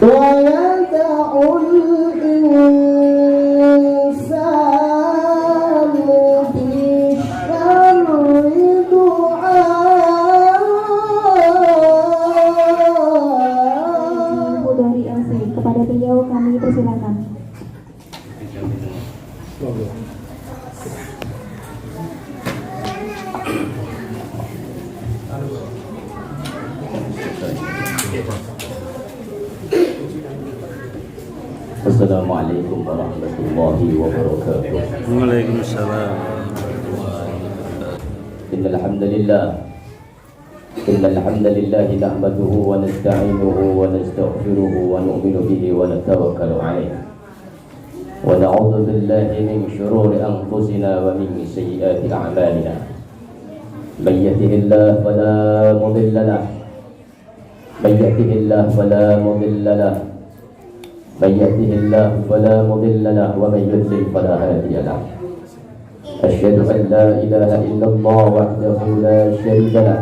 ويدع الإنسان بالشر Ibu dari LC, kepada beliau kami persilakan. Assalamualaikum warahmatullahi wabarakatuh. Waalaikumsalam. Innal hamdalillah nahmaduhu wa nasta'inuhu wa nastaghfiruhu wa nu'minu bihi wa natawakkalu 'alaihi wa na'udzu billahi min shururi anfusina wa min sayyiati a'malina. May yahdihillahu fala mudilla lahu may yahdihillahu fala mudilla lahu من يهده الله فلا مضل له ومن يضلل فلا هادي له أشهد أن لا إله إلا الله وحده لا شريك له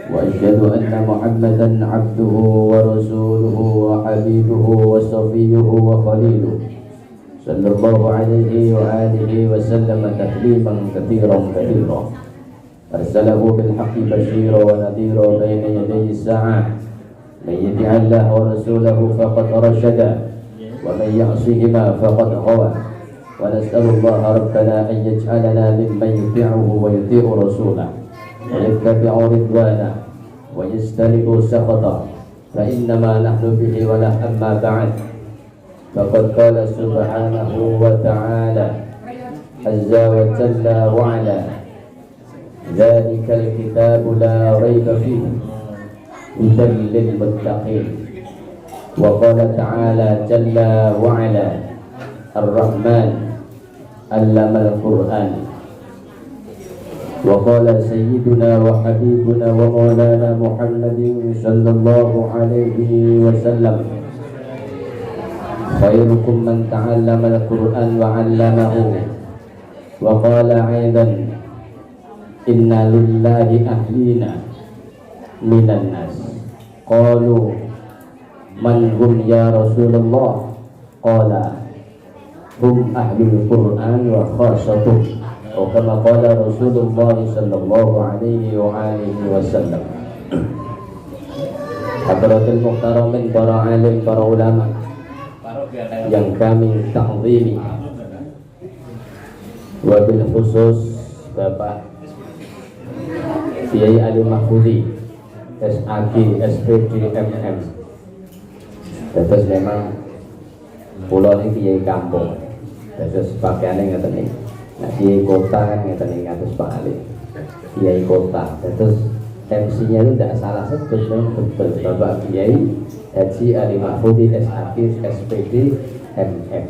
وأشهد أن محمدا عبده ورسوله وحبيبه وصفيه وخليله صلى الله عليه وآله وسلم تسليما كثيرا كثيرا أرسله بالحق بشيرا ونذيرا بين يدي الساعة من يطع الله ورسوله فقد رشد ومن يعصهما فقد غوى ونسأل الله ربنا أن يجعلنا ممن يطيعه ويطيع رسوله ويتبع رضوانه ويجتنب سخطه فإنما نحن به وله. أما بعد فقد قال سبحانه وتعالى عز وجل وعلا ذلك الكتاب لا ريب فيه هدى للمتقين. وقال تعالى جل وعلا الرحمن علم القرآن. وقال سيدنا وحبيبنا ومولانا محمد صلى الله عليه وسلم خيركم من تعلم القرآن وعلمه. وقال أيضا إن لله أهلنا من الناس قالوا من هم يا رسول الله قال هم أهل القرآن وخاصته أو كما قال رسول الله صلى الله عليه وآله وسلم. Hadratul Muhtaramin, para alim, para ulama yang kami ta'zimi, wabil khusus Bapak Kiai Ali Mahfudzi SAG, SPD, MM. Terus memang pulau ini kiai kampung. Terus pakaiannya ngeten iki. Nah, kiai kota kan ngeten iki kados Pak Ali. Kiai kota. Terus MC-nya itu tidak salah sebut, betul Bapak Kiai Haji Ali Mahfudzi SAG, SPD, MM.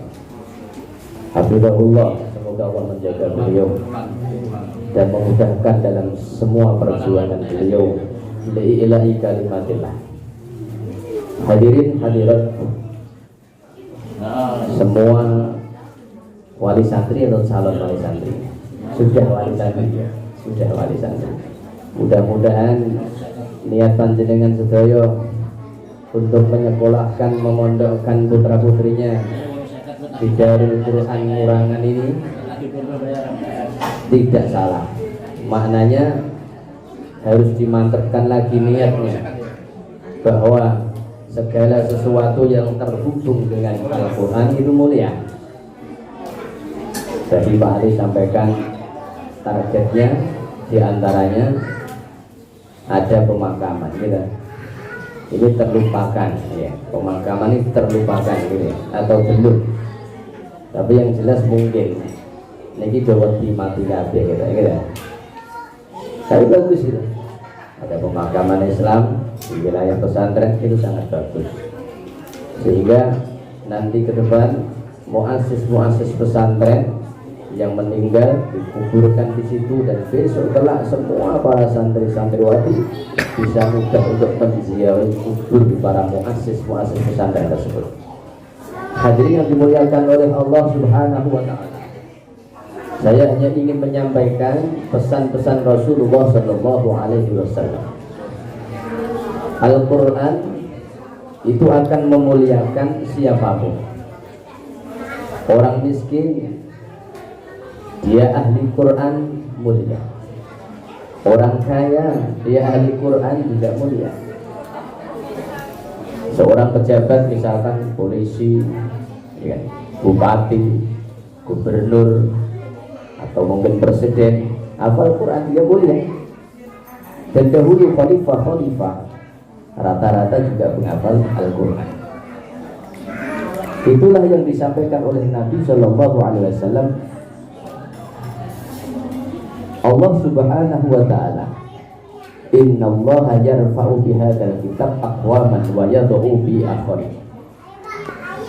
Hafizahullah, semoga Allah menjaga beliau dan memudahkan dalam semua perjuangan beliau li'ilahi kalimatillah. Hadirin hadirat semua wali santri atau calon wali santri, sudah wali santri. Mudah-mudahan niat panjenengan sedaya untuk menyekolahkan, memondokkan putra-putrinya di Darul Quran Ngurangan ini tidak salah. Maknanya harus dimantapkan lagi niatnya bahwa segala sesuatu yang terhubung dengan Al-Quran itu mulia. Jadi Pak Ali sampaikan targetnya diantaranya ada pemakaman gitu. Ini terlupakan ya, pemakaman ini terlupakan gitu atau belum, tapi yang jelas mungkin ini dawat di mati kabeh gitu. Tapi bagus itu. Ada pemakaman Islam di wilayah pesantren itu sangat bagus. Sehingga nanti ke depan muassis pesantren yang meninggal dikuburkan di situ, dan besok kelak semua para santri-santriwati bisa mudah untuk menziarahi kubur para muassis pesantren tersebut. Hadirin yang dimuliakan oleh Allah Subhanahu wa taala. Saya hanya ingin menyampaikan pesan-pesan Rasulullah Sallallahu Alaihi Wasallam. Al-Quran itu akan memuliakan siapapun. Orang miskin, dia ahli Quran, mulia. Orang kaya, dia ahli Quran, juga mulia. Seorang pejabat, misalkan polisi, ya, bupati, gubernur, atau mungkin presiden, hafal Quran, dia mulia. Dan dahulu khalifah rata-rata juga menghafal Al-Quran. Itulah yang disampaikan oleh Nabi Shallallahu Alaihi Wasallam. Allah Subhanahu Wa Taala, Inna Allah yarfa'u bihadzal kitab aqwaman wa yad'u bi akharin.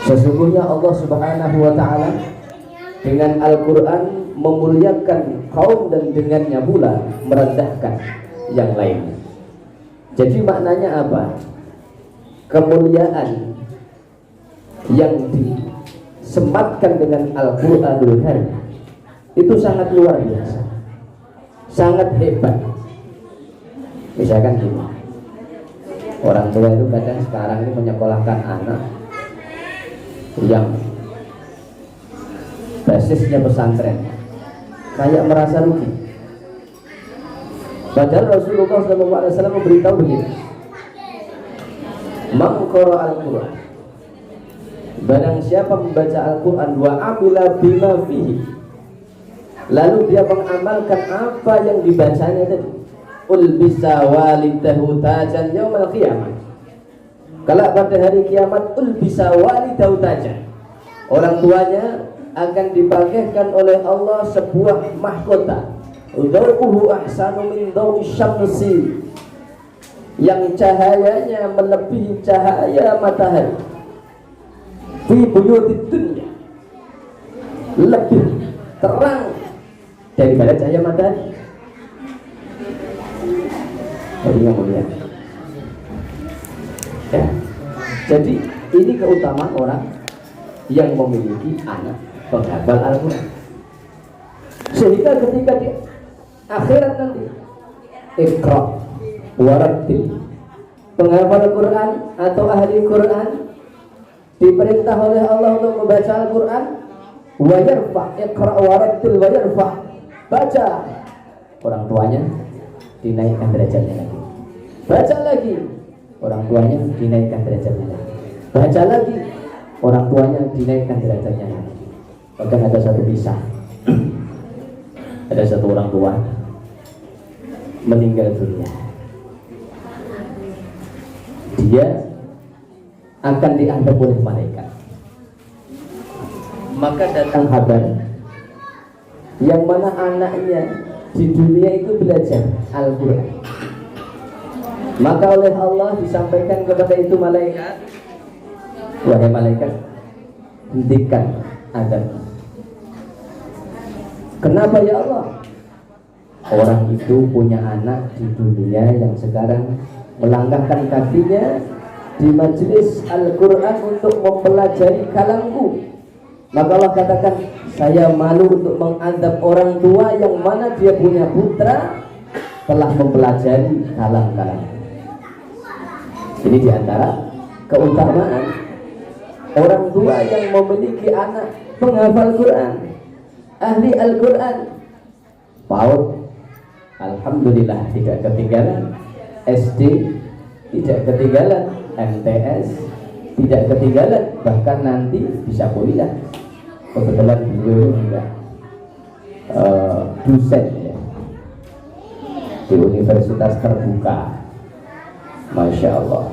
Sesungguhnya Allah Subhanahu Wa Taala dengan Al-Quran memuliakan kaum dan dengannya pula merendahkan yang lain. Jadi maknanya apa? Kemuliaan yang disematkan dengan Al-Quranul Karim itu sangat luar biasa, sangat hebat. Misalkan gini, orang tua itu kadang sekarang ini menyekolahkan anak yang basisnya pesantren, kayak merasa rugi. Padahal Rasulullah SAW memberitahu begini, man qara al-Quran, barang siapa membaca Al-Quran wa amila bima fihi, lalu dia mengamalkan apa yang dibacanya tadi, ulbisa walidahu tajan yaumal qiyamah, kelak pada hari kiamat ulbisa walidahu tajan, orang tuanya akan dipakaikan oleh Allah sebuah mahkota, udauhu ahsanu min dawi syamsi, yang cahayanya melebihi cahaya matahari, fi buyutid dunya, lebih terang daripada cahaya matahari. Jadi yang mulia, ya. Jadi ini keutamaan orang yang memiliki anak penghafal Al-Quran, sehingga ketika di akhirat nanti Iqra warattil, penghafal Quran atau ahli Quran diperintah oleh Allah untuk membaca Al-Quran, wa yarfa, Iqra warattil wa yarfa, baca, orang tuanya dinaikkan derajatnya lagi, baca lagi, orang tuanya dinaikkan derajatnya lagi, baca lagi, orang tuanya dinaikkan derajatnya lagi. Bahkan ada satu kisah, ada satu orang tua meninggal dunia, dia akan dianggap oleh malaikat. Maka datang kabar yang mana anaknya di dunia itu belajar Al-Quran. Maka oleh Allah disampaikan kepada itu malaikat, wahai malaikat, hentikan azab. Kenapa ya Allah? Orang itu punya anak di dunia yang sekarang melangkahkan kakinya di majelis Al-Quran untuk mempelajari kalamku. Maka Allah katakan, saya malu untuk mengadab orang tua yang mana dia punya putra telah mempelajari kalam-kalam. Ini diantara keutamaan orang tua yang memiliki anak penghafal Quran, ahli Al-Quran. PAUD, alhamdulillah tidak ketinggalan, SD tidak ketinggalan, MTS tidak ketinggalan, bahkan nanti bisa kuliah. Kebetulan beliau juga dosen ya, di universitas terbuka, Masya Allah,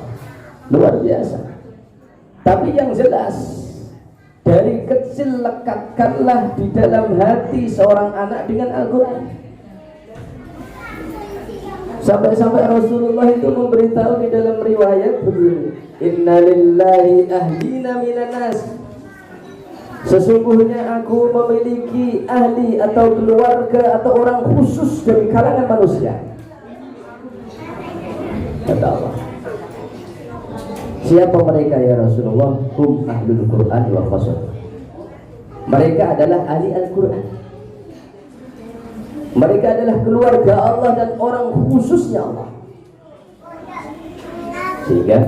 luar biasa. Tapi yang jelas, dari kecil lekatkanlah di dalam hati seorang anak dengan Al-Quran. Sampai-sampai Rasulullah itu memberitahu di dalam riwayat begini, inna lillahi ahlina minan nas, sesungguhnya aku memiliki ahli atau keluarga atau orang khusus dari kalangan manusia, kata Allah. Siapa mereka ya Rasulullah? Hum ahlul Quran wa khasad, mereka adalah ahli Al-Quran, mereka adalah keluarga Allah dan orang khususnya Allah. Sehingga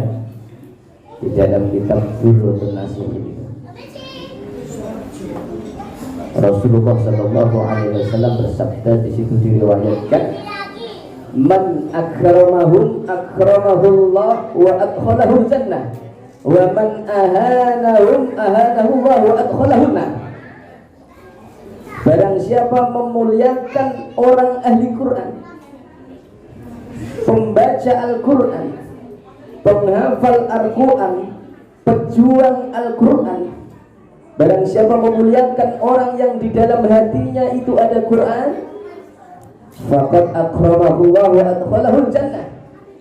di dalam kitab Durratun Nasih ini. Rasulullah Shallallahu Alaihi Wasallam bersabda, di situ diriwayatkan, man akramahum akramahullah wa adkhalahu jannah wa man ahanahum ahanahullah wa adkhalahu nar. Barang siapa memuliakan orang ahli Quran, pembaca Al-Quran, penghafal Al-Quran, pejuang Al-Quran, barang siapa memuliakan orang yang di dalam hatinya itu ada Quran, faqad akramahullah wa adkhalahu jannah,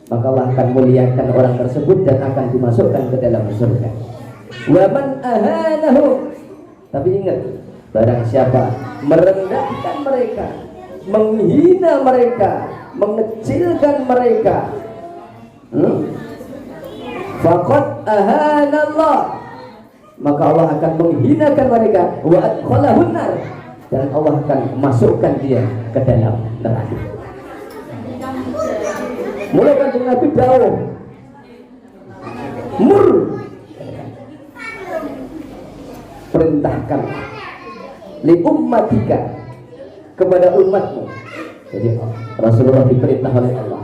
maka Allah akan muliakan orang tersebut dan akan dimasukkan ke dalam surga. Wa man ahanahu, tapi ingat, barang siapa merendahkan mereka, menghina mereka, mengecilkan mereka, faqad ahanallah, maka Allah akan menghinakan mereka, wa adkhalahun nar, dan Allah akan masukkan dia ke dalam neraka. Mulai kan Nabi dawuh, mur, perintahkan li ummatika, kepada umatmu. Jadi Rasulullah diperintah oleh Allah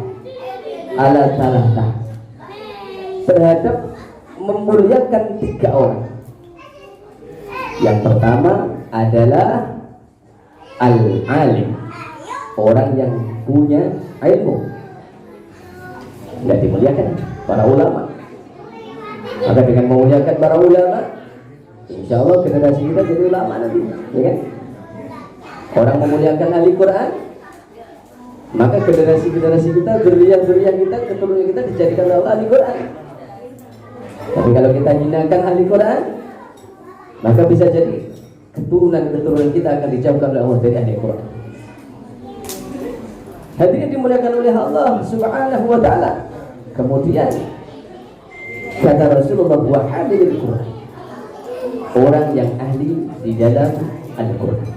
ala talata, terhadap memuliakan 3 orang. Yang pertama adalah al-alim, orang yang punya ilmu, tidak dimuliakan para ulama. Maka dengan memuliakan para ulama, insya Allah generasi kita jadi ulama nanti, ya kan? Orang memuliakan ahli Quran, maka generasi-generasi kita, zuriyah-zuriyah kita, keturunan kita dijadikan oleh Allah ahli Quran. Tapi kalau kita hinakan ahli Quran, maka bisa jadi keturunan-keturunan kita akan dijauhkan oleh Allah dari ahli Quran. Hadirin dimuliakan oleh Allah Subhanahu wa ta'ala. Kemudian kata Rasulullah, wa hamilul Quran, orang yang ahli di dalam Al-Quran.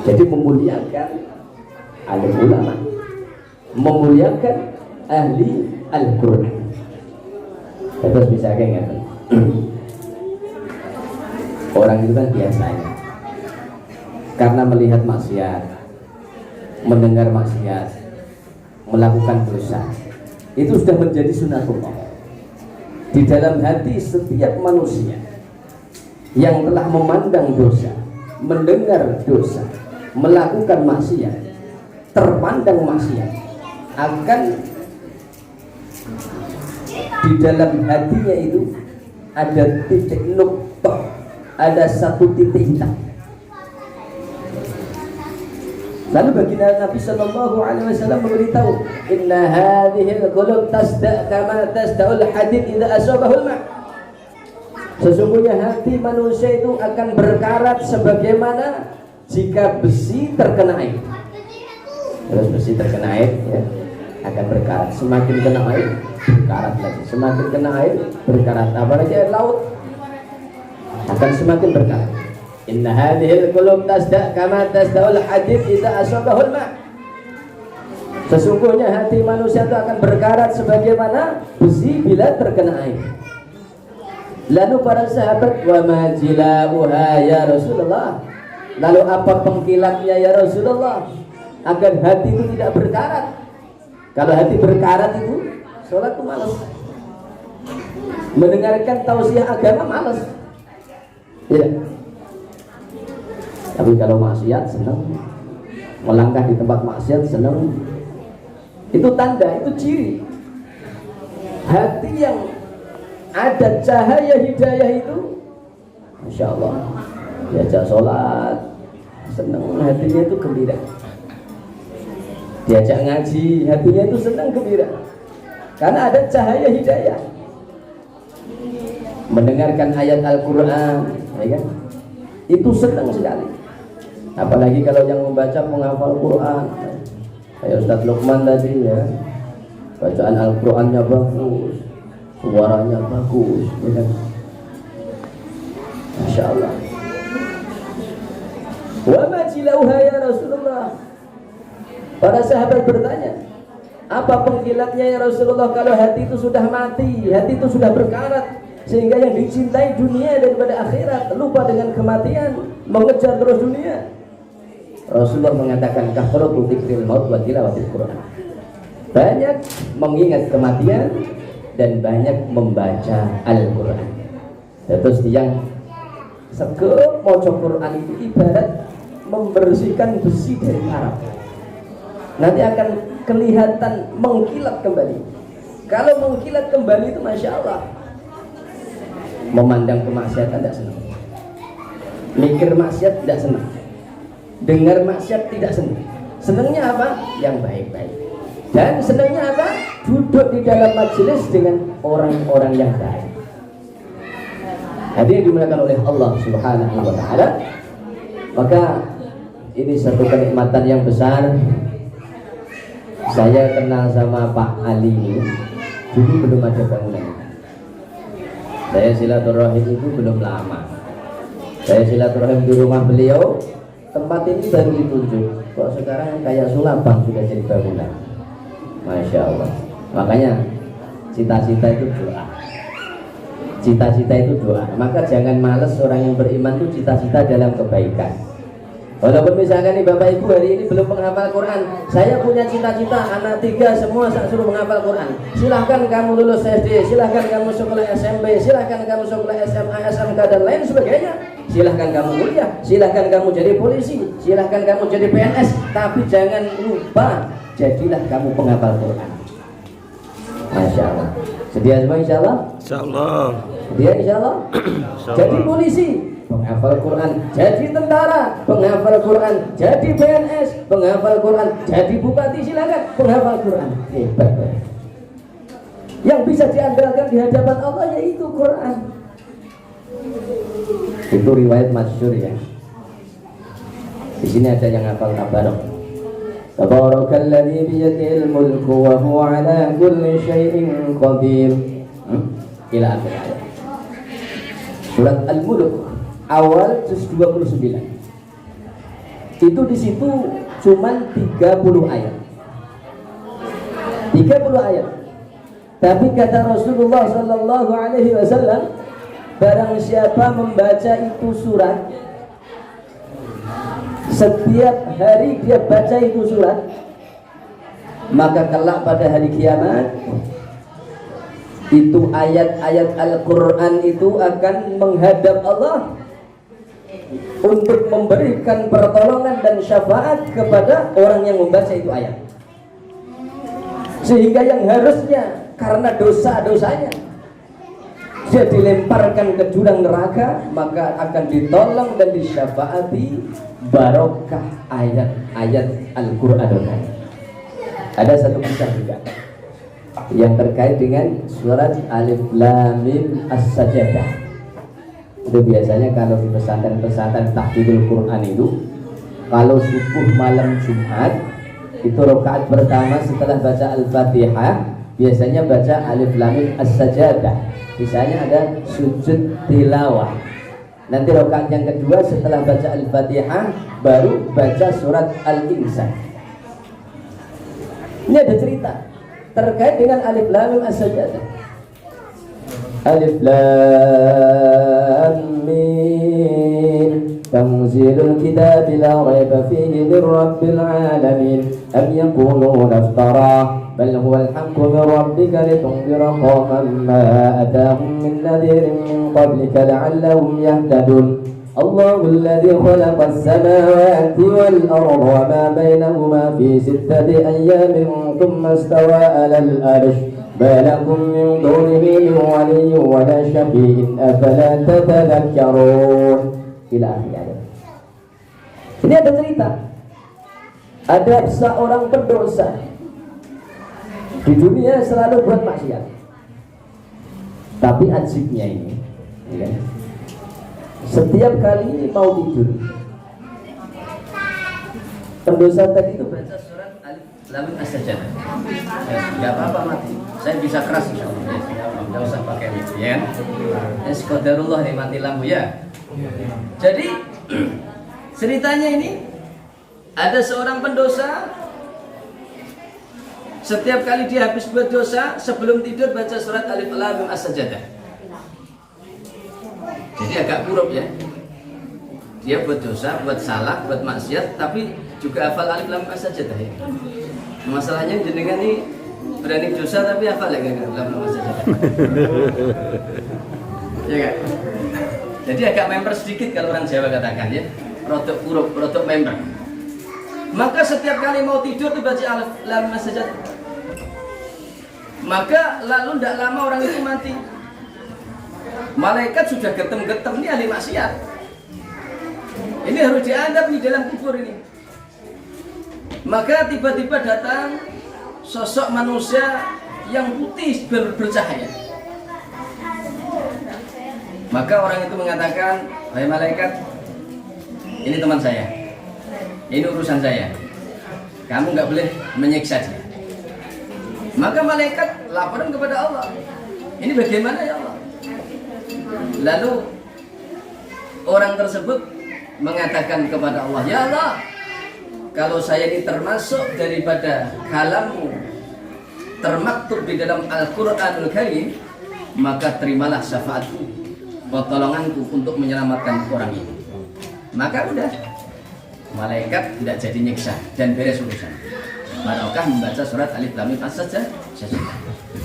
Jadi memuliakan alim ulama, memuliakan ahli Al-Quran. Terus bisa kayak gitu. Orang itu kan biasanya karena melihat maksiat, mendengar maksiat, melakukan dosa, itu sudah menjadi sunatullah di dalam hati setiap manusia yang telah memandang dosa, mendengar dosa, melakukan maksiat, terpandang maksiat, akan di dalam hatinya itu ada titik nuqtah, ada satu titik hitam. Lalu baginda Nabi Sallallahu Alaihi Wasallam memberitahu, inna hadhil qulub tasda kama tasda'ul hadid idza asabahul ma'. Sesungguhnya hati manusia itu akan berkarat sebagaimana jika besi terkena air. Terus besi terkena air, ya, akan berkarat. Semakin kena air, berkarat lagi. Semakin kena air, berkarat. Apalagi air laut, akan semakin berkarat. Inna hadhil qulub tasda kama tasda'ul hadid idza asabahul ma'. Sesungguhnya hati manusia itu akan berkarat sebagaimana besi bila terkena air. Lalu para sahabat, wa majilauha ya Rasulullah, lalu apa pengkilatnya ya Rasulullah agar hati itu tidak berkarat? Kalau hati berkarat itu sholat itu malas, mendengarkan tausiah agama malas, ya. Tapi kalau maksiat senang, melangkah di tempat maksiat senang. Itu tanda, itu ciri hati yang ada cahaya hidayah itu. Masya Allah, diajak sholat senang, hatinya itu gembira. Diajak ngaji, hatinya itu senang gembira, karena ada cahaya hidayah. Mendengarkan ayat Al-Quran, ya kan? Itu senang sekali. Apalagi kalau yang membaca menghafal Quran, kayak Ustadz Luqman tadi, ya, bacaan Al-Qurannya bagus, suaranya bagus, ya kan? Masya Allah. Wa ma jilauha ya Rasulullah. Para sahabat bertanya, Apa pengkilatnya ya Rasulullah? Kalau hati itu sudah mati, hati itu sudah berkarat, sehingga yang dicintai dunia daripada akhirat, lupa dengan kematian, mengejar terus dunia. Rasulullah mengatakan kathratu dzikril maut wa tilawatil Quran. Banyak mengingat kematian dan banyak membaca Al-Quran. Terus yang segep maca Quran itu ibarat membersihkan besi dari karat. Nanti akan kelihatan mengkilat kembali. Kalau mengkilat kembali itu Masya Allah. Memandang kemaksiatan tidak senang, mikir maksiat tidak senang, dengar maksiat tidak senang. Senangnya apa? Yang baik-baik. Dan senangnya apa? Duduk di dalam majelis dengan orang-orang yang baik. Hadirin dimuliakan oleh Allah Subhanahu wa taala. Maka ini satu kenikmatan yang besar. Saya kenal sama Pak Ali ini dulu belum ada bangunan. Saya silaturahim itu belum lama. Saya silaturahim di rumah beliau. Tempat ini baru ditunjuk. Kok sekarang kayak Sulapang sudah jadi bangunan. Masya Allah. Makanya cita-cita itu doa. Cita-cita itu doa. Maka jangan males orang yang beriman itu cita-cita dalam kebaikan. Walaupun misalkan nih Bapak Ibu hari ini belum menghafal Quran, saya punya cita-cita anak 3 semua saya suruh menghafal Quran. Silahkan kamu lulus SD, silahkan kamu sekolah SMP, silahkan kamu sekolah SMA, SMK dan lain sebagainya. Silahkan kamu kuliah, silahkan kamu jadi polisi, silahkan kamu jadi PNS, tapi jangan lupa jadilah kamu penghafal Quran. Masya Allah. Sedia semua insya Allah? Insya Allah. Sedia insya Allah? Jadi polisi, penghafal Quran, jadi tentara, penghafal Quran, jadi PNS, penghafal Quran, jadi bupati, silakan penghafal Quran. Hebat. Yang bisa diandalkan di hadapan Allah yaitu Quran. Itu riwayat masyhur ya. Di sini ada yang hafal tabarok. Tabarakalladzi biyadihil mulku wa huwa ala kulli syai'in qadir. Ila akhir ayat. Surat Al-Mulk awal juz 29. Itu di situ cuman 30 ayat. 30 ayat. Tapi kata Rasulullah sallallahu alaihi wasallam, barang siapa membaca itu surat, setiap hari dia baca itu surat, maka kelak pada hari kiamat itu ayat-ayat Al-Quran itu akan menghadap Allah untuk memberikan pertolongan dan syafaat kepada orang yang membaca itu ayat. Sehingga yang harusnya karena dosa-dosanya dia dilemparkan ke jurang neraka, maka akan ditolong dan disyafaati barokah ayat-ayat Al-Quran. Ada satu kisah juga yang terkait dengan surat Alif Lam Mim As-Sajdah. Itu biasanya kalau di pesantren-pesantren tahfidzul Quran itu, kalau subuh malam Jumat itu rakaat pertama setelah baca Al-Fatihah biasanya baca Alif Lam Mim As-Sajdah. Misalnya ada sujud tilawah. Nanti rakaat yang kedua setelah baca Al-Fatihah baru baca surat Al-Insan. Ini ada cerita terkait dengan Alif Lam Mim As-Sajdah. Alif Lam Mim Tanzilul kitab la raiba fihi min rabbil alamin am yaquluna iftara bal huwa al-haqqu min rabbika litunzira qauman ma atahum min nadhirin min qablika la'allahum yahtadun. Allahu alladhi khalaqa as-samawati wal arda wa ma bainahuma fi 6 ayyamin thumma istawa 'alal 'arsy ma lakum min dunihi min waliyyin wa la shafi'in afala tatadhakkarun. Ila akhir. Ini ada cerita. Ada seorang pendosa di dunia selalu buat maksiat. Tapi ajibnya ini, ya, setiap kali mau tidur, pendosa tadi itu baca surat Alif Lam Mim As-Sajdah. Enggak apa-apa mati. Saya bisa keras insyaallah. Enggak usah pakai mic ya. Qadarullah nih mati lampu ya. Jadi ceritanya ini ada seorang pendosa Setiap kali dia habis berdosa, sebelum tidur baca surat Alif Lam Mim As-Sajdah. Jadi agak buruk ya. Dia buat dosa, buat salah, buat maksiat, tapi juga hafal Alif Lam Mim As-Sajdah ya. Masalahnya jenengan ini berani dosa tapi hafal ya Alif Lam Mim As-Sajdah. Ya kan? Jadi agak member sedikit kalau orang Jawa katakan ya. Rodok buruk, rodok member. Maka setiap kali mau tidur tuh baca Alif Lam Mim As-Sajdah. Maka lalu tidak lama orang itu mati. Malaikat sudah getem-getem, ini ahli maksiat. Ini harus diadab di dalam kubur ini. Maka tiba-tiba datang sosok manusia yang putih bercahaya. Maka orang itu mengatakan, "Hai malaikat, ini teman saya. Ini urusan saya. Kamu nggak boleh menyiksa dia." Maka malaikat laporan kepada Allah. Ini bagaimana ya Allah? Lalu orang tersebut mengatakan kepada Allah, "Ya Allah, kalau saya ini termasuk daripada kalammu termaktub di dalam Al-Quranul Karim, maka terimalah syafaatku, pertolonganku untuk menyelamatkan orang ini." Maka udah, malaikat tidak jadi nyiksa dan beres urusan. Barokah membaca surat Alif Lam Mim As-Sajdah.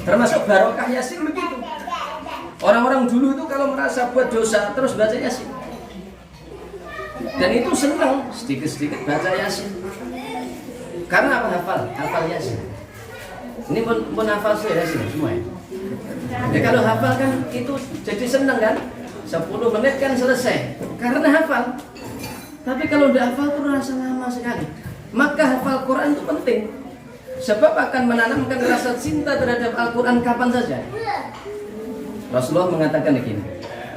Termasuk barokah Yasin begitu. Orang-orang dulu itu kalau merasa buat dosa terus baca Yasin. Dan itu senang sedikit-sedikit baca Yasin. Karena apa? Hafal Yasin. Ini pun hafal Yasin semua ya. Ya kalau hafal kan itu jadi senang kan? 10 menit kan selesai. Karena hafal. Tapi kalau udah hafal tuh rasa lama sekali. Maka hafal Quran itu penting. Sebab akan menanamkan rasa cinta terhadap Al-Quran kapan saja. Rasulullah mengatakan begini,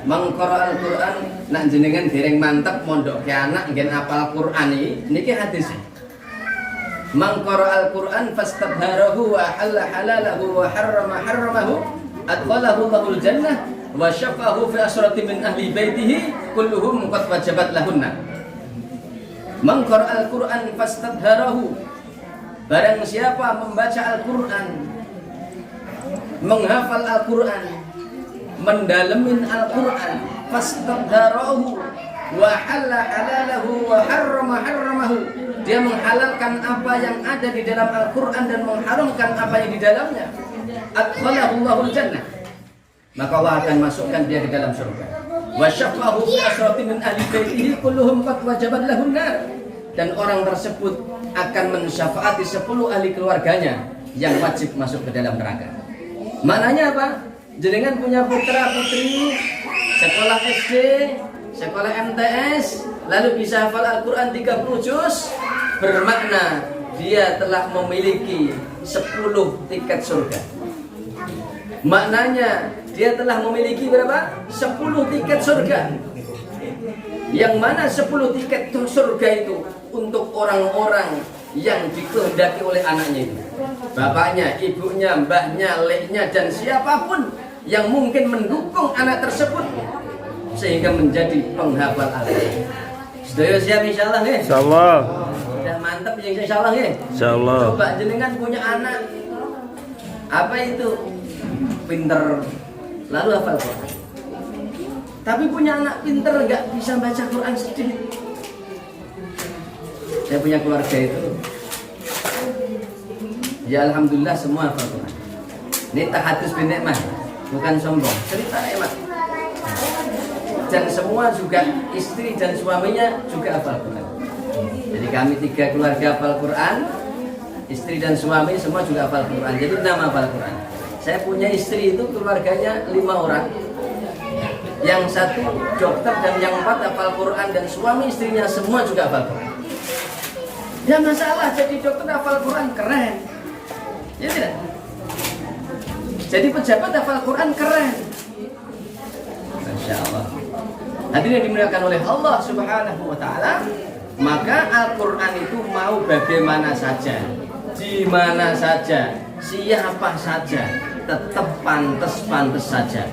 "Mangqara Al-Quran nak jenengan dereng mantep mondok ke anak ngen apal Quran niki hadis. Mangqara Al-Quran fastabharahu wa halala halalahu wa harrama harramahu adkhalahu Allahul jannah wa syafahu fi asrati min ahli baitihi kulluhum qad wajabat lahunna." Mangqara Al-Quran fastabharahu, barang siapa membaca Al-Quran, menghafal Al-Quran, mendalemin Al-Quran, fastabharahu wa halala halalahu wa harrama harramahu, dia menghalalkan apa yang ada di dalam Al-Quran dan mengharamkan apa yang di dalamnya, adkhalahu Allahul jannah, maka Allah akan masukkan dia ke dalam surga. Wa syafahu fi asrati min ahli baitihi kulluhum qad wajabat lahun nar, dan orang tersebut akan mensyafaati 10 ahli keluarganya yang wajib masuk ke dalam neraka. Maknanya apa? Jenengan punya putra putri sekolah SD, sekolah MTS, lalu bisa hafal Al-Quran 30 juz, bermakna dia telah memiliki 10 tiket surga. Maknanya dia telah memiliki berapa? 10 tiket surga. Yang mana 10 tiket surga itu untuk orang-orang yang dikehendaki oleh anaknya itu. Bapaknya, ibunya, mbahnya, leknya, dan siapapun yang mungkin mendukung anak tersebut sehingga menjadi penghafal Al-Quran. Sedaya siap insyaallah nggih? Insyaallah. Sudah mantap ya insyaallah nggih? Insyaallah. Coba jenengan punya anak apa itu? Pinter lalu hafal Quran. Tapi punya anak pinter nggak bisa baca Quran sedikit. Saya punya keluarga itu, ya alhamdulillah semua hafal Quran. Ini tahadus bin nikmah, bukan sombong, cerita nikmat. Dan semua juga istri dan suaminya juga hafal Quran. Jadi kami 3 keluarga hafal Quran, istri dan suami semua juga hafal Quran. Jadi nama hafal Quran. Saya punya istri itu keluarganya 5 orang. Yang 1 dokter dan yang 4 hafal Quran, dan suami istrinya semua juga hafal Quran. Ya masalah jadi dokter hafal Quran keren. Ya tidak? Jadi pejabat hafal Quran keren. Masya Allah. Hadirin yang dimuliakan oleh Allah Subhanahu wa taala, maka Al-Quran itu mau bagaimana saja, di mana saja, siapa saja, tetap pantas-pantas saja.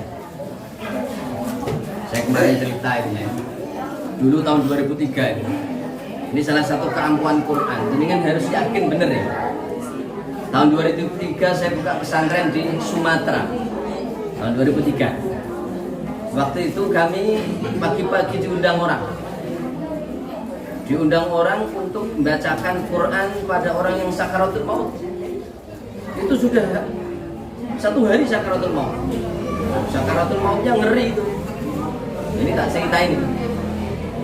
Saya kemarin cerita ini ya. Dulu tahun 2003 ini salah satu keampuhan Quran. Jadi kan harus yakin bener ya. Tahun 2003 saya buka pesantren di Sumatera. Tahun 2003. Waktu itu kami pagi-pagi diundang orang. Diundang orang untuk membacakan Quran pada orang yang sakaratul maut. Itu sudah 1 hari sakaratul maut. Sakaratul mautnya ngeri itu. Ini tak ceritain ini.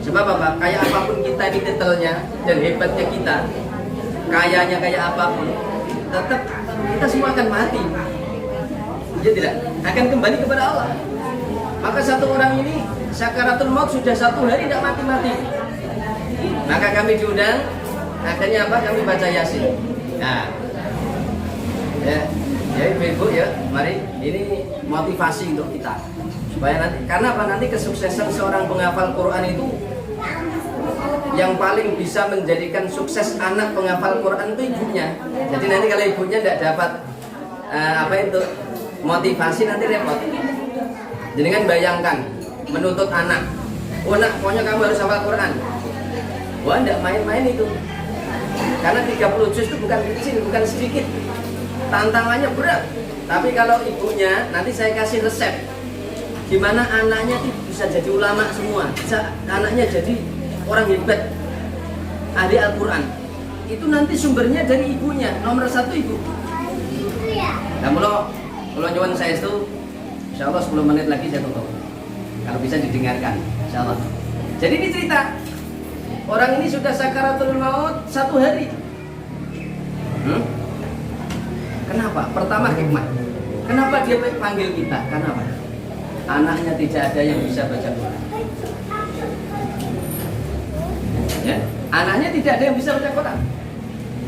Sebab apa? Kayak apapun kita di detailnya dan hebatnya kita, kayanya kayak apapun, tetap kita semua akan mati. Ya tidak? Akan kembali kepada Allah. Maka satu orang ini sakaratul maut sudah 1 hari tidak mati-mati. Maka kami diundang, akhirnya apa? Kami baca Yasin. Nah, ya ibu ya, mari ini motivasi untuk kita supaya nanti, karena apa, nanti kesuksesan seorang penghafal Quran itu yang paling bisa menjadikan sukses anak penghafal Quran itu ibunya. Jadi nanti kalau ibunya tidak dapat motivasi, nanti repot. Jadi kan bayangkan menuntut anak, oh nak, pokoknya kamu harus hafal Quran. Wah, tidak main-main itu. Karena 30 juz itu bukan kecil, bukan sedikit. Tantangannya berat. Tapi kalau ibunya, nanti saya kasih resep gimana anaknya bisa jadi ulama semua, bisa anaknya jadi orang hebat, ahli Al-Quran. Itu nanti sumbernya dari ibunya, nomor 1 ibu. Nah, kalau nyuwun saya itu, insya Allah 10 menit lagi saya tutup. Kalau bisa didengarkan, insya Allah. Jadi ini cerita, orang ini sudah sakaratul maut 1 hari. Kenapa? Pertama hikmah. Kenapa dia panggil kita? Kenapa? Anaknya tidak ada yang bisa baca Quran. Ya, anaknya tidak ada yang bisa baca Quran.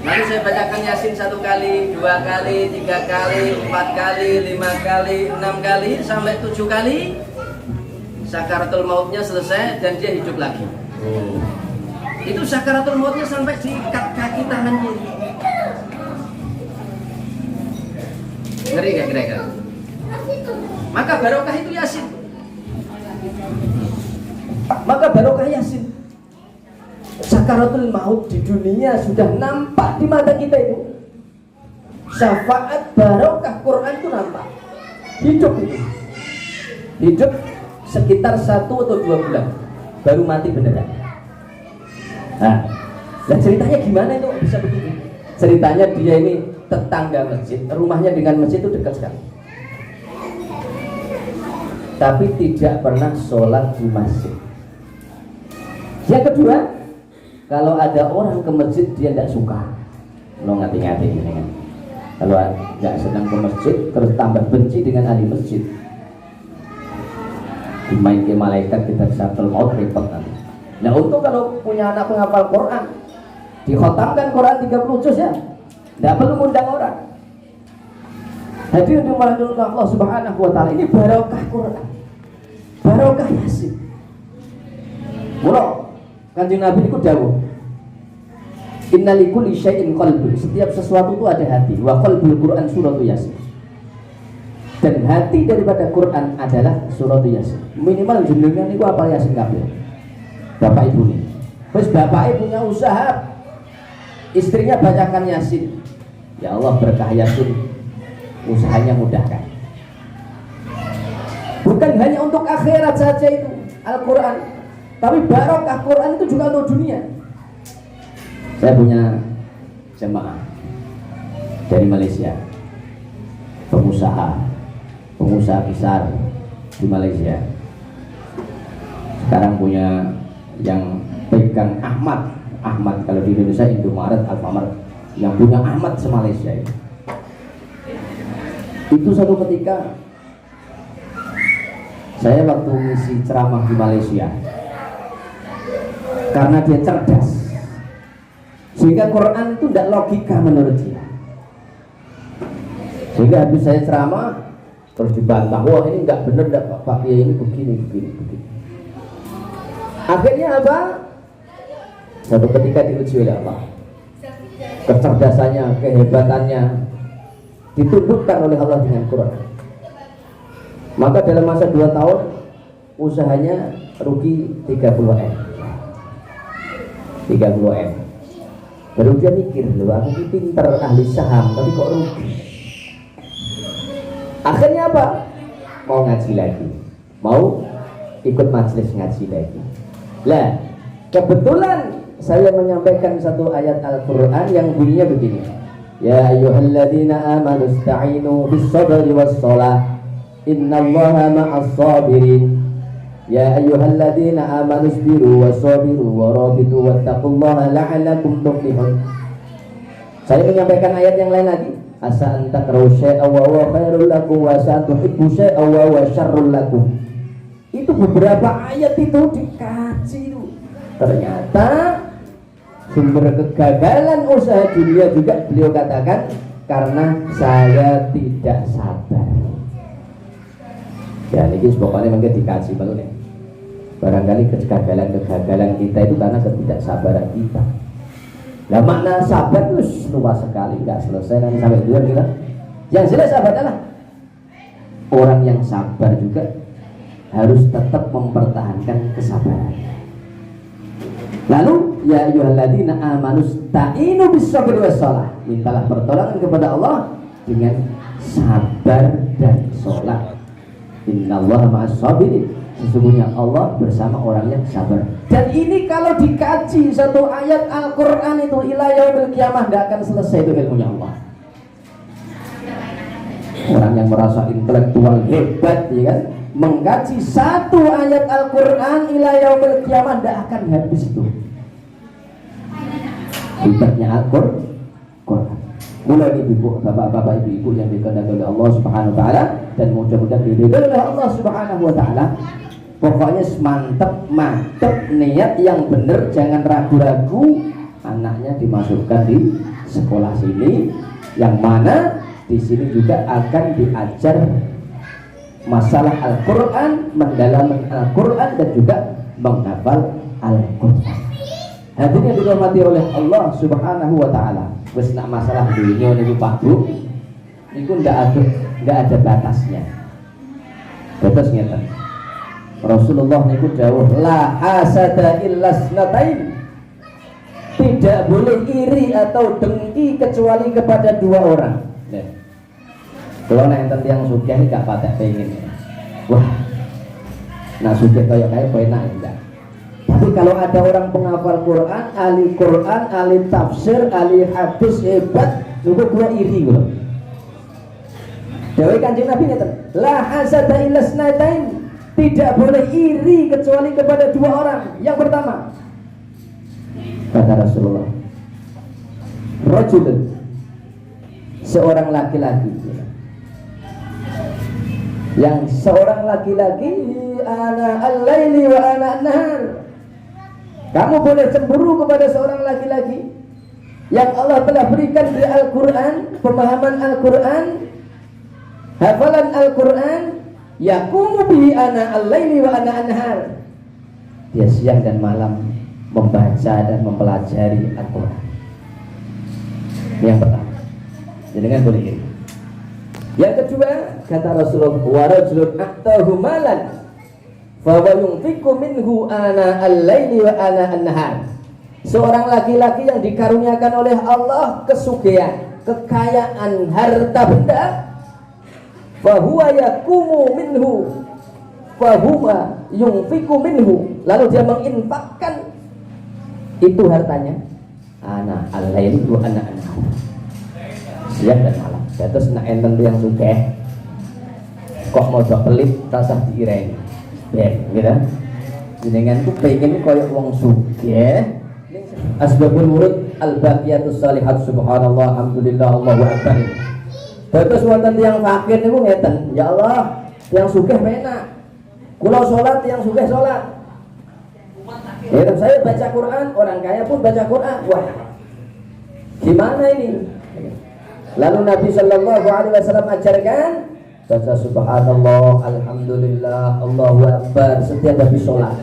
Lalu saya bacakan Yasin 1 kali, 2 kali, 3 kali, 4 kali, 5 kali, 6 kali, sampai 7 kali. Sakaratul mautnya selesai dan dia hidup lagi. Itu sakaratul mautnya sampai diikat kaki tangannya. Ngeri gak kira-kira? Maka barokah itu Yasin. Maka barokah Yasin. Sakaratul maut di dunia sudah nampak di mata kita itu. Syafaat barokah Quran itu nampak. Hidup itu. Hidup sekitar 1 atau 2 bulan baru mati beneran. Nah, dan ceritanya gimana itu bisa begitu? Ceritanya dia ini tetangga masjid, rumahnya dengan masjid itu dekat sekali. Tapi tidak pernah sholat di masjid. Yang kedua, kalau ada orang ke masjid dia tidak suka. Lo ngati-ngati ini kan. Kalau nggak sedang ke masjid terus tambah benci dengan ahli masjid. Dimain ke malaikat kita sakaratul maut repot nanti. Nah, untuk kalau punya anak penghafal Quran, dikhotamkan Quran 30 juz ya. Tidak perlu ngundang orang. Hadirin dimulakan Allah Subhanahu wa taala, ini barokah Quran. Barokah Yasin. Mula Kanjeng Nabi niku dawuh, inna likulli syai'in qalbun. Setiap sesuatu itu ada hati. Wa qalbul Quran suratu Yasin. Dan hati daripada Quran adalah suratu Yasin. Minimal jenengan niku hafal Yasin kabeh. Bapak ibu nih. Terus bapak punya usaha, istrinya bacakan Yasin. Ya Allah, berkah Yasin, usahanya mudahkan. Bukan hanya untuk akhirat saja itu Al-Quran, tapi barokah Quran itu juga untuk dunia. Saya punya jemaah dari Malaysia, pengusaha besar di Malaysia. Sekarang punya yang pegang Ahmad kalau di Indonesia Indomaret, Alfamart, yang punya Ahmad se-Malaysia itu suatu ketika saya waktu ngisi ceramah di Malaysia, karena dia cerdas sehingga Quran itu tidak logika menurut dia, sehingga habis saya ceramah terus dibantah, wah ini nggak benar, Pak ya ini begini. Akhirnya apa? Satu ketika diuji oleh Allah, kecerdasannya, kehebatannya ditunjukkan oleh Allah dengan Quran. Maka dalam masa 2 tahun usahanya rugi 30 M. Baru dia mikir, loh aku ini pinter ahli saham tapi kok rugi. Akhirnya apa? Mau ngaji lagi, mau ikut majelis ngaji lagi. Lah, kebetulan saya menyampaikan satu ayat Al-Quran yang bunyinya begini. Ya ayyuhalladzina amanu ista'inu bis-sabri was-shalah innallaha ma'as sabirin. Ya ayyuhalladzina amanu isbiru wasabiru warabitu wattaqullaha la'allakum tuflihun. Saya menyampaikan ayat yang lain lagi. Asa an takrahu syai'an wa huwa khairul lakum wa asa tuhibbu syai'an wa huwa syarrul lakum. Itu beberapa ayat itu dikaji itu. Ternyata sumber kegagalan usaha dunia juga beliau katakan karena saya tidak sabar. Ya ini pokoknya mungkin dikaji banget ya. Barangkali kegagalan kita itu karena ketidaksabaran kita. Nah makna sabar itu luas sekali, nggak selesai nanti sampai dua kita. Yang jelas sabar adalah orang yang sabar juga harus tetap mempertahankan kesabaran. Lalu ya ayyuhalladzina amanu ista'inu bis-sabri was-shalah. Mintalah pertolongan kepada Allah dengan sabar dan sholat. Innallaha ma'as sabirin. Sesungguhnya Allah bersama orang yang sabar. Dan ini kalau dikaji satu ayat Al-Quran itu ila yaumil qiyamah tidak akan selesai itu ilmunya Allah. Orang yang merasa intelektual hebat ya kan, mengkaji satu ayat Al-Quran ila yaumil qiyamah tidak akan habis itu. Hebatnya Al-Quran. Mulai ibu, bapak-bapak, ibu-ibu yang dikehendaki oleh Allah Subhanahu wa taala dan mudah-mudahan diridhoi oleh Allah Subhanahu wa taala. Pokoknya mantep niat yang benar, jangan ragu-ragu. Anaknya dimasukkan di sekolah sini yang mana di sini juga akan diajar masalah Al-Quran, mendalami Al-Quran dan juga menghafal Al-Quran. Hadirin yang dirahmati oleh Allah Subhanahu wa taala. Wis nak masalah dunia niku Pak Bu, niku ndak ada batasnya. Batasnya kan. Rasulullah niku dawuh la hasada illa snatain. Tidak boleh iri atau dengki kecuali kepada dua orang. Nah, kalau enten yang sugih gak patek pengen. Wah, nah sugih kaya enak enggak. Tapi kalau ada orang penghafal Quran, ahli tafsir, ahli hadis hebat, juga gua iri gua. Dawai Kanjeng Nabi ngeten, la hasada illa snatain. Tidak boleh iri kecuali kepada dua orang. Yang pertama, kata Rasulullah, rajulun, seorang laki-laki, yang seorang laki-laki ana al-laili wa ana an-nahar. Kamu boleh cemburu kepada seorang laki-laki yang Allah telah berikan di Al-Quran, pemahaman Al-Quran, hafalan Al-Quran, yaqumu bihi ana al-laili wa ana an-nahar. Dia siang dan malam membaca dan mempelajari Al-Quran. Ini yang pertama. Jangan boleh iri. Yang kedua, kata Rasulullah, wa rajulun a'tahu malan fa huwa yunfiqu minhu ana al-laili wa ana an-nahar. Seorang laki-laki yang dikaruniakan oleh Allah kesugihan, kekayaan harta benda, fa huwa yaqumu minhu fa huwa yunfiqu minhu, lalu dia menginfakkan itu hartanya ana al-laili wa ana an-nahar, siang dan malam. Terus nak enten yang sugih kok modok pelit tasah diireni ben gitu. Jenengan ku pengen koyo wong sugih. Asbabul wurud al-baqiyatus shalihat subhanallah alhamdulillah Allahu akbar. Terus wonten tiyang fakir niku ngeten, ya Allah, yang sugih penak. Kula salat yang sugih salat. Ya, saya baca Quran, orang kaya pun baca Quran. Wah, gimana ini? Lalu Nabi Shallallahu Alaihi Wasallam ajarkan baca subhanallah, alhamdulillah, Allahu akbar setiap habis sholat.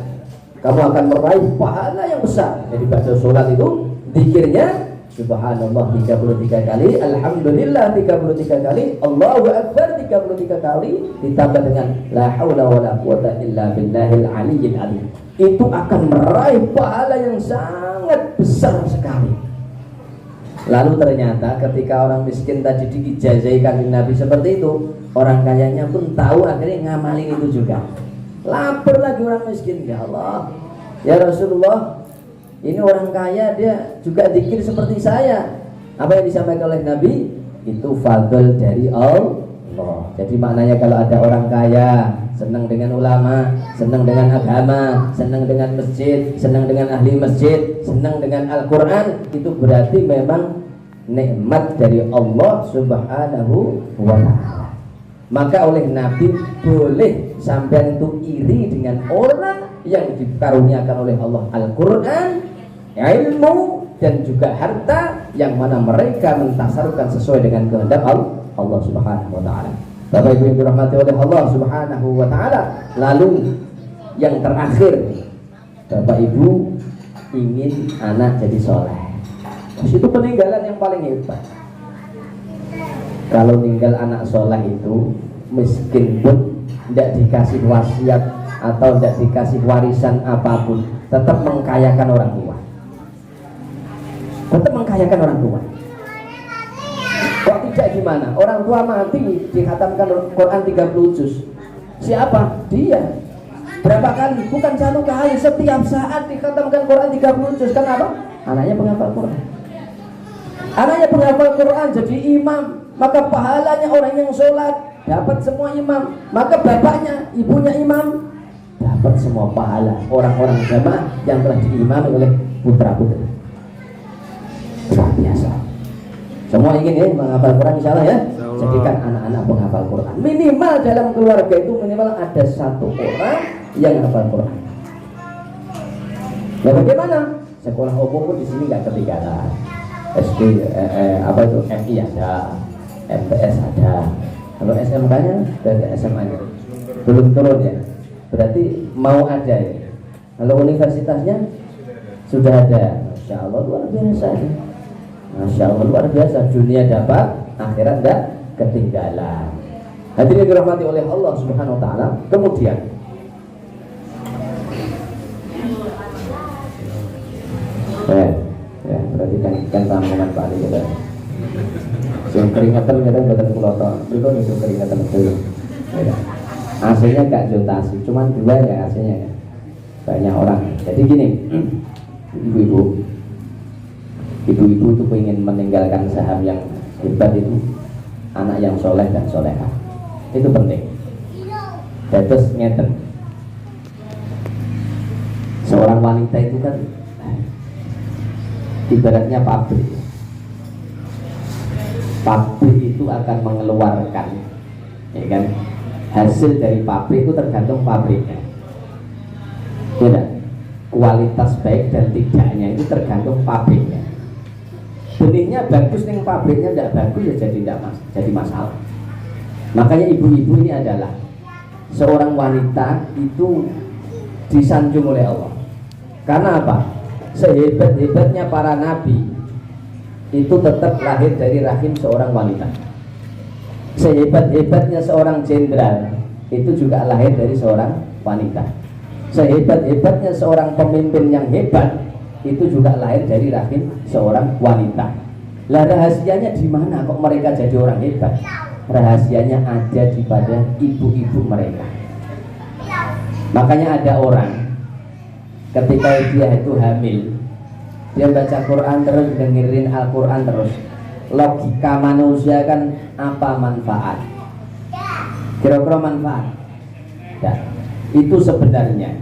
Kamu akan meraih pahala yang besar. Jadi baca sholat itu zikirnya subhanallah 33 kali, alhamdulillah 33 kali, Allahu akbar 33 kali, ditambah dengan la haula wala quwata illa billahil aliyyil azim. Itu akan meraih pahala yang sangat besar sekali. Lalu ternyata ketika orang miskin tadi diijazahi kanjeng Nabi seperti itu, orang kayanya pun tahu, akhirnya ngamalin itu juga. Lapar lagi orang miskin, ya Allah, ya Rasulullah, ini orang kaya dia juga zikir seperti saya. Apa yang disampaikan oleh Nabi? Itu fadl dari Allah. Jadi maknanya kalau ada orang kaya senang dengan ulama, senang dengan agama, senang dengan masjid, senang dengan ahli masjid, senang dengan Al-Quran, itu berarti memang nikmat dari Allah Subhanahu wa ta'ala. Maka oleh Nabi boleh sampai itu iri dengan orang yang dikaruniakan oleh Allah Al-Quran, ilmu, dan juga harta, yang mana mereka mentasarufkan sesuai dengan kehendak Allah Subhanahu wa ta'ala. Bapak Ibu yang dirahmati oleh Allah Subhanahu wa ta'ala. Lalu yang terakhir, Bapak Ibu ingin anak jadi soleh. Itu peninggalan yang paling hebat. Kalau ninggal anak soleh itu, miskin pun tidak dikasih wasiat atau tidak dikasih warisan apapun, tetap mengkayakan orang tua. Tetap mengkayakan orang tua. Kok tidak gimana? Orang tua mati dikhatamkan Quran 30 juz. Siapa? Dia. Berapa kali? Bukan satu kali, setiap saat dikhatamkan Quran 30 juz. Kenapa? Anaknya penghafal Quran. Anaknya penghafal Quran jadi imam, maka pahalanya orang yang sholat dapat semua imam. Maka bapaknya, ibunya imam, dapat semua pahala orang-orang jamaah yang telah diimami oleh putra-putri. Luar biasa. Semua ingin ya menghafal Quran, insya Allah ya. Jadikan anak-anak penghafal Quran. Minimal dalam keluarga itu minimal ada satu orang yang hafal Quran. Ya bagaimana? Sekolah umum pun di sini nggak ketinggalan. SD apa itu MI ada, MTS ada. Kalau SMK-nya dari SMA-nya belum turun ya. Berarti mau ada ya. Kalau universitasnya sudah ada. Masya Allah luar biasa ya. Masya Allah luar biasa, dunia dapat, akhirat tidak ketinggalan. Hadirin dirahmati oleh Allah Subhanahu wa ta'ala. Kemudian ya berarti kan tamunan Pak Ali kita. Yang keringatan kita buatan kuloto, itu keringatan betul. AC-nya gak jotasi, cuman 2 ya AC-nya ya. Banyak orang. Jadi gini, ibu-ibu itu ingin meninggalkan saham yang hebat itu anak yang soleh dan solehah. Itu penting. Terus ngeten, seorang wanita itu kan ibaratnya pabrik. Pabrik itu akan mengeluarkan, ya kan, hasil dari pabrik itu tergantung pabriknya. Tidak, kualitas baik dan tidaknya itu tergantung pabriknya. Benihnya bagus nih pabriknya tidak bagus ya jadi masalah. Makanya ibu-ibu ini adalah seorang wanita itu disanjung oleh Allah. Karena apa? Sehebat-hebatnya para nabi itu tetap lahir dari rahim seorang wanita. Sehebat-hebatnya seorang jenderal itu juga lahir dari seorang wanita. Sehebat-hebatnya seorang pemimpin yang hebat itu juga lahir dari rahim seorang wanita. Lah rahasianya di mana kok mereka jadi orang hebat? Rahasianya ada di pada ibu-ibu mereka. Makanya ada orang ketika dia itu hamil, dia baca Quran terus, dengerin Al-Quran terus. Logika manusia kan apa manfaat? Kira-kira manfaat? Ya, itu sebenarnya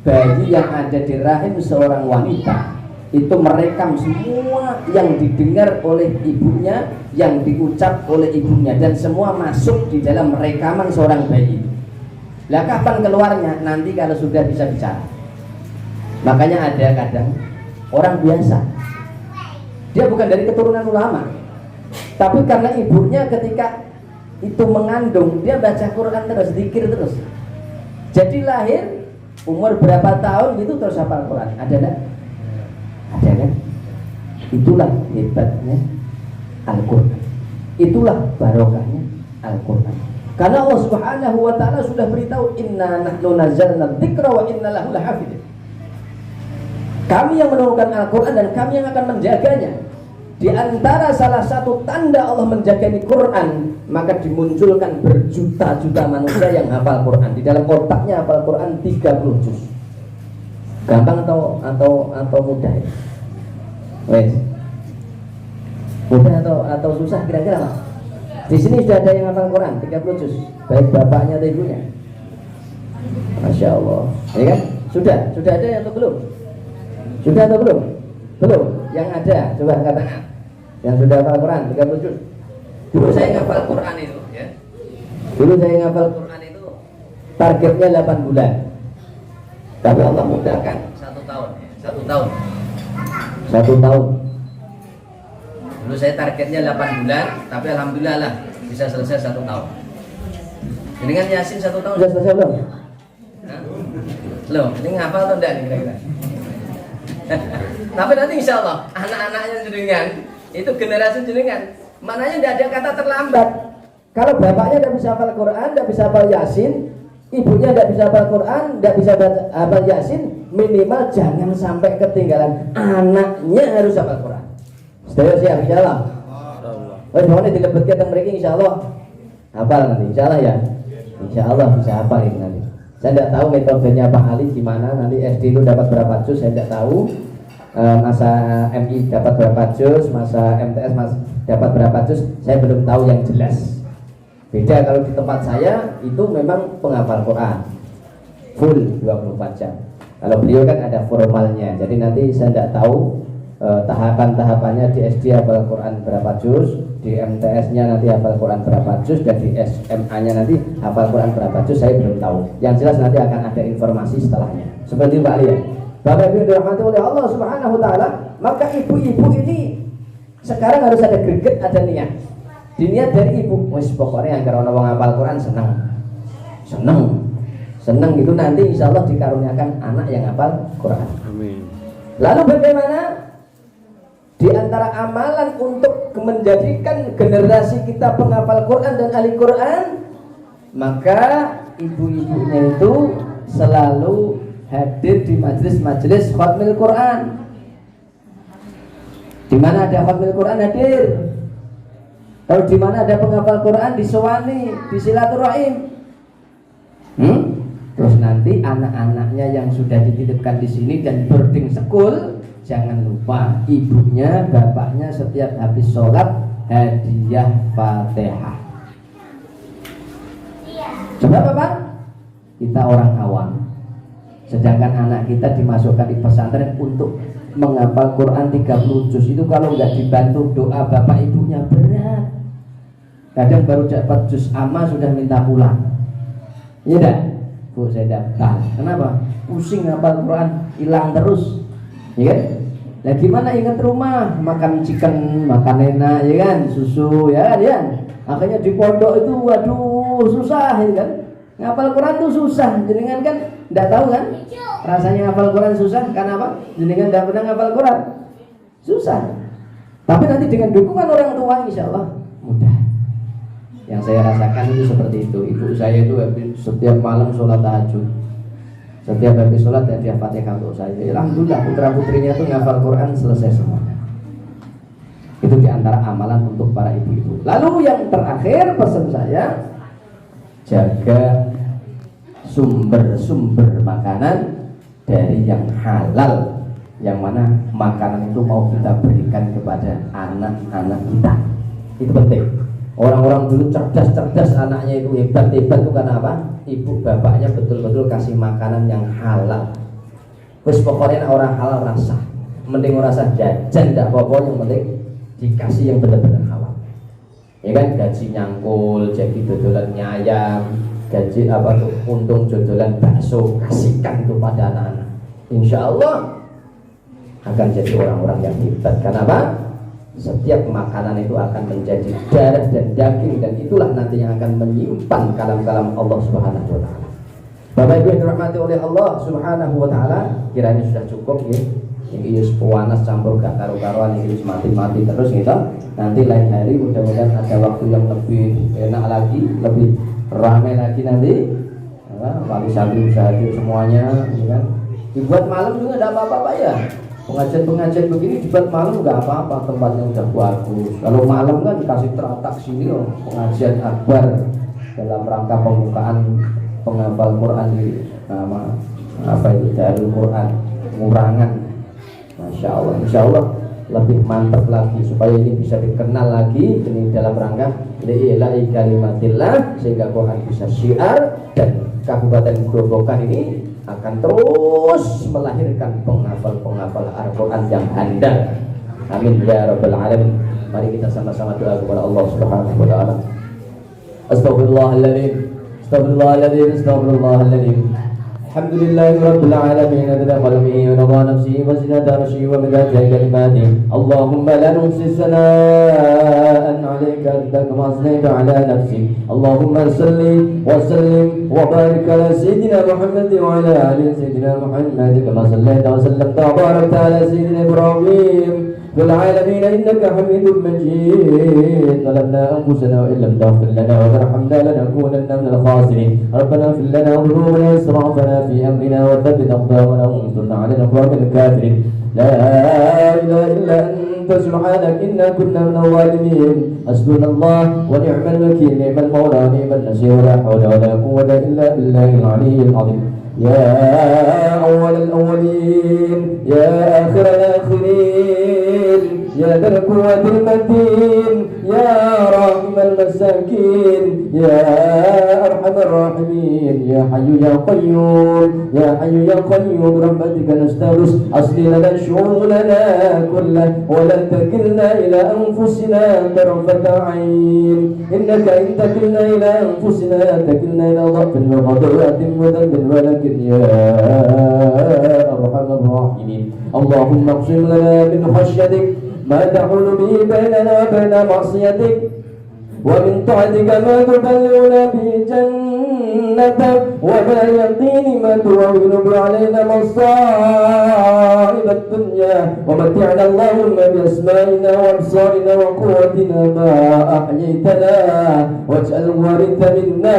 bayi yang ada di rahim seorang wanita itu merekam semua yang didengar oleh ibunya, yang diucap oleh ibunya, dan semua masuk di dalam rekaman seorang bayi itu. Lah kapan keluarnya? Nanti kalau sudah bisa bicara. Makanya ada kadang orang biasa, dia bukan dari keturunan ulama, tapi karena ibunya ketika itu mengandung, dia baca Quran terus, zikir terus, jadi lahir umur berapa tahun gitu terus hafal Quran. Ada enggak? Ada kan? Itulah hebatnya Al-Quran. Itulah barokahnya Al-Quran. Karena Allah Subhanahu wa ta'ala sudah beritahu, inna nahnu nazzalna dzikra wa inna lahu lahafidz. Kami yang menurunkan Al-Quran dan kami yang akan menjaganya. Di antara salah satu tanda Allah menjaga Quran, maka dimunculkan berjuta-juta manusia yang hafal Quran. Di dalam otaknya hafal Quran 30 juz. Gampang atau mudah ya? Wes. Mudah atau susah kira-kira Pak? Di sini sudah ada yang hafal Quran 30 juz, baik bapaknya atau ibunya. Masya Allah, ya kan? Sudah ada atau belum? Sudah atau belum? Belum. Yang ada, coba katakan. Yang sudah hafal Quran 30 juz. Dulu saya ngafal Quran itu, ya. Dulu saya ngafal Quran itu targetnya 8 bulan. Tapi Allah mudahkan 1 tahun, ya. 1 tahun. 1 tahun. Dulu saya targetnya 8 bulan, tapi alhamdulillah lah bisa selesai 1 tahun. Dengan Yasin 1 tahun sudah selesai belum? Loh, ini ngapal atau enggak nih kira-kira? Tapi nanti insya Allah anak-anaknya jenengan itu generasi jenengan, mananya tidak ada kata terlambat. Kalau bapaknya tidak bisa hafal Quran, tidak bisa hafal Yasin, ibunya tidak bisa hafal Quran, tidak bisa hafal Yasin, minimal jangan sampai ketinggalan, anaknya harus hafal Quran. Setuju siap insya Allah. Oh, mohon dilebetkan tentang mereka insya Allah hafal nanti, insya Allah ya. Insya Allah bisa hafal ini nanti. Saya tidak tahu metodenya Pak Ali gimana, nanti SD itu dapat berapa juz saya tidak tahu, masa MI dapat berapa juz, masa MTS dapat berapa juz, saya belum tahu yang jelas. Beda kalau di tempat saya itu memang penghafal Quran full 24 jam. Kalau beliau kan ada formalnya, jadi nanti saya tidak tahu tahapan-tahapannya di SD hafal Quran berapa juz, di MTS-nya nanti hafal Quran berapa juz, dan di SMA-nya nanti hafal Quran berapa juz, saya belum tahu. Yang jelas nanti akan ada informasi setelahnya. Seperti Pak Ali ya. Bapak Ibu dirahmati oleh Allah Subhanahu wa taala, maka ibu-ibu ini sekarang harus ada greget, ada niat. Diniat dari ibu, wis pokoknya agar orang hafal Quran seneng itu nanti insya Allah dikaruniakan anak yang hafal Quran. Amin. Lalu bagaimana? Di antara amalan untuk menjadikan generasi kita penghafal Quran dan ahli Quran, maka ibu-ibunya itu selalu hadir di majelis-majelis khatmil Quran. Di mana ada khatmil Quran hadir. Kalau di mana ada penghafal Quran disewani, disilaturahim. Terus nanti anak-anaknya yang sudah dititipkan di sini dan boarding school, jangan lupa ibunya, bapaknya setiap habis sholat hadiah Fatihah. Coba Bapak, kita orang awam, sedangkan anak kita dimasukkan di pesantren untuk menghafal Quran 30 juz, itu kalau nggak dibantu doa bapak ibunya berat. Kadang baru dapat juz amma sudah minta pulang. Iya dah, Bu saya daftar. Kenapa? Pusing hafal Quran, hilang terus. Ya kan? Nah gimana ingat rumah, makan chicken, makan enak, ya kan, susu, ya kan, ya. Akhirnya di pondok itu, waduh, susah, ya kan. Ngapal Quran itu susah, jenengan kan, tidak tahu kan, rasanya ngapal Quran susah, karena apa? Jenengan tidak pernah ngapal Quran, susah. Tapi nanti dengan dukungan orang tua, insya Allah mudah. Yang saya rasakan itu seperti itu. Ibu saya itu setiap malam sholat tahajud. Setiap habis sholat dan dia Fatihah untuk saya. Alhamdulillah putra putrinya itu ngafal Quran selesai semuanya. Itu diantara amalan untuk para ibu-ibu. Lalu yang terakhir pesan saya, jaga sumber-sumber makanan dari yang halal, yang mana makanan itu mau kita berikan kepada anak-anak kita. Itu penting. Orang-orang dulu cerdas-cerdas, anaknya itu hebat-hebat itu karena apa? Ibu bapaknya betul-betul kasih makanan yang halal. Terus pokoknya orang halal rasa, mending rasa jajan tidak apa-apa, yang penting dikasih yang benar-benar halal. Ya kan, gaji nyangkul, jadi dodolan ayam, gaji apa tuh, untung dodolan bakso, kasihkan itu pada anak-anak. Insya Allah akan jadi orang-orang yang hebat. Kenapa? Setiap makanan itu akan menjadi darah dan daging, dan itulah nanti yang akan menyimpan kalam-kalam Allah Subhanahu wa taala. Bapak Ibu yang dirahmati oleh Allah Subhanahu wa taala, kiranya sudah cukup ya. Ini panas campur gak karu-karuan, ini mati-mati terus gitu. Nanti lain hari mudah-mudahan ada waktu yang lebih enak lagi, lebih ramai lagi nanti. Wali santri bisa hadir semuanya, ya kan? Dibuat malam juga tidak apa-apa Pak ya. Pengajian-pengajian begini di malam nggak apa-apa, tempatnya udah bagus. Kalau malam kan dikasih teratak sini loh, pengajian akbar dalam rangka pembukaan penghafal Quran di nama apa itu Darul Quran Ngurangan. Masya Allah, Insya Allah lebih mantap lagi supaya ini bisa dikenal lagi ini dalam rangka li'ila'i kalimatillah, sehingga Quran bisa syiar dan Kabupaten Grobogan ini akan terus melahirkan penghafal-penghafal Al-Quran yang handal. Amin ya rabbal alamin. Mari kita sama-sama doa kepada Allah Subhanahu wa taala. Astaghfirullahaladzim, astaghfirullahaladzim, astaghfirullahaladzim. Alhamdulillahi rabbil alamin, adada qalbi wa nadha nafsi wa zinata arshi wa midada kalimati. Allahumma la nuhsi sana'an 'alaika anta kama asnaita 'ala nafsi. Allahumma salli wa sallim wa barik ala sayyidina Muhammad wa ala ali sayyidina Muhammad kama sallaita wa sallamta wa barakta ala sayyidina Ibrahim في العالمين إنك حميد مجيد. ظلمنا أنفسنا وإن لم تغفر لنا وترحمنا لنكونن من الخاسرين. ربنا اغفر لنا ذنوبنا وإسرافنا في أمرنا وثبت أقدامنا وانصرنا على القوم الكافرين. لا إله إلا أنت سبحانك إنا كنا من الظالمين. حسبنا الله ونعم الوكيل، نعم المولى نعم النصير، ولا حول ولا قوة إلا بالله العلي العظيم. يا أول الأولين، يا آخر الآخرين، يا ذا القوة المتين، يا راحم المساكين، يا أرحم الراحمين، يا حي يا قيوم، يا حي يا قيوم برحمتك نستغيث. أصلح لنا شؤوننا كلها ولا تكلنا إلى أنفسنا طرفة عين، إنك إن تكلنا إلى أنفسنا تكلنا إلى ضعف وخطيئة وذنب، ولكن يا أرحم الراحمين. اللهم اقسم لنا من خشيتك ما تحول به بيننا وبين معصيتك، ومن طاعتك ما تبلغنا به جنتك، ومن اليقين ما تهون به علينا مصائب الدنيا، ومتعنا اللهم بأسمائنا وأبصارنا وقوتنا ما أحييتنا، واجعل الوارث منا،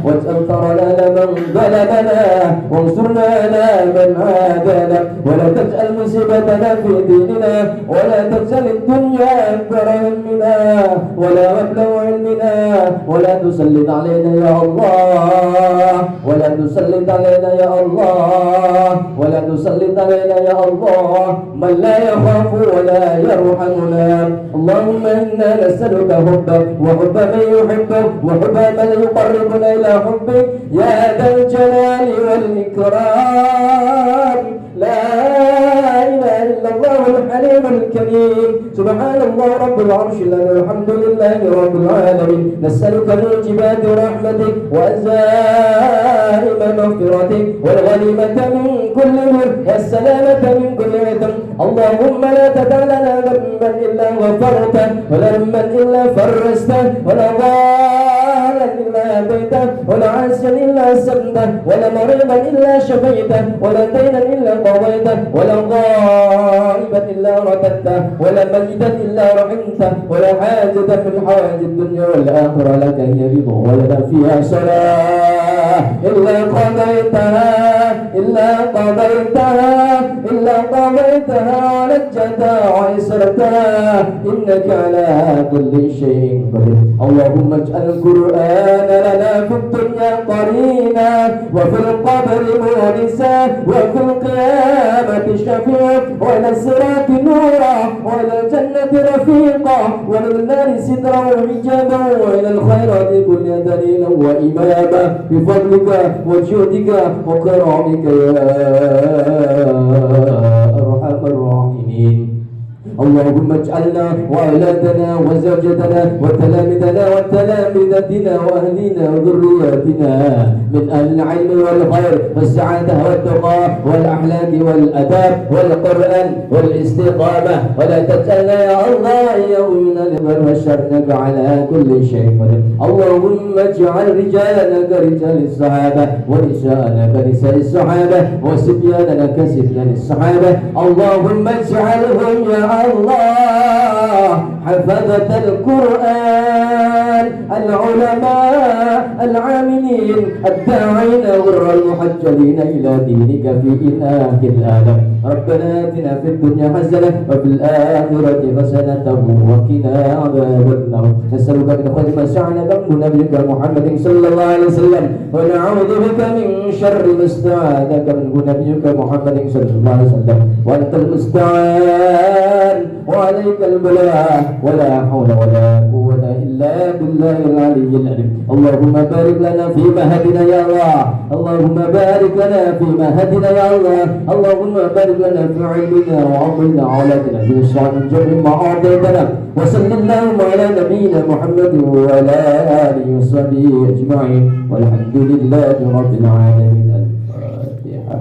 واجعل ثأرنا من ظلمنا، وانصرنا على من عادانا، ولا تجعل مصيبتنا في ديننا، ولا تجعل الدنيا أكبر همنا ولا مبلغ علمنا، ولا تسلط علينا يا الله، ولا تسلط علينا يا الله، ولا تسلط علينا يا الله من لا يخاف ولا يرحمنا. اللهم إنا نسألك حبك وحب من يحبك وحب من يقربنا إلى حبك يا ذا الجلال والإكرام. لا إله إلا الله الحليم الكريم. سبحان الله رب العرش العظيم، الحمد لله رب العالمين. نسألك موجبات رحمتك وعزائم مغفرتك والغنيمة من كل بر والسلامة من كل إثم. اللهم لا تدع لنا ذنبا إلا غفرته، ولا ذنبا إلا فرجته، ولا ضالا إلا هديته، ولا عاصيا إلا سدته، ولا مريضا إلا شفيته، ولا دينا إلا قضيته، ولا غائبا إلا رددته، ولا ميتا إلا رحمته، ولا حاجة من حوائج الدنيا والآخرة لك هي رضا ولنا فيها صلاة إلا قضيتها، إلا قضيتها، إلا قضيتها ونجتها وعسرتها، إنك على كل شيء قدير. اللهم اجعل القرآن لنا في الدنيا قرينا، وفي القبر مونسا، وفي القيامة شفيعا، وإلى الصراط نورا، وإلى الجنة رفيقا، وإلى النار سترا وحجابا، وإلى الخيرات كلها دليلا وإماما، بفضلك وجودك وكرامك يا أرحم الراحمين. اللهم اجعلنا وأولادنا وزوجتنا وتلامذنا وتلامذتنا وأهلنا وذرياتنا من أهل العلم والخير والسعادة والتقى والأخلاق والأداب والقرآن والاستقامة، ولا تجعلنا يا الله يومنا لمن بشرناك على كل شيء قدير. اللهم اجعل رجالنا كرجال الصحابة ونساءنا كنساء الصحابة وصبياننا كصبيان الصحابة. اللهم اجعلهم يا الله حفظة القرآن العلماء العاملين الداعين غر المحجلين إلى دينك في إله العالم ربنا آتنا في الدنيا حسنة وفي الآخرة حسنة وقنا عذاب النار نسألك من خير ما سعنا ذنب نبيك محمد صلى الله عليه وسلم ونعوذ بك من شر ما استعاذك منه نبيك محمد صلى الله عليه وسلم وأنت المستعان وعليك البلاء ولا حول ولا قوة إلا بالله العلي العظيم اللهم بارك لنا فيما هدنا يا الله اللهم بارك لنا فيما هدنا يا الله اللهم بارك لنا في علمنا وعمرنا وعلاتنا في الصالح من جميع ما أعطيتنا وصلى اللهم على نبينا محمد وعلى آله وصحبه أجمعين والحمد لله رب العالمين الفاتحة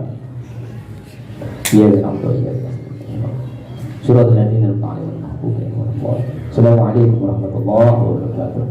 يا الحمد لله سورة الذين الطالب المحبوب السلام عليكم ورحمة الله وبركاته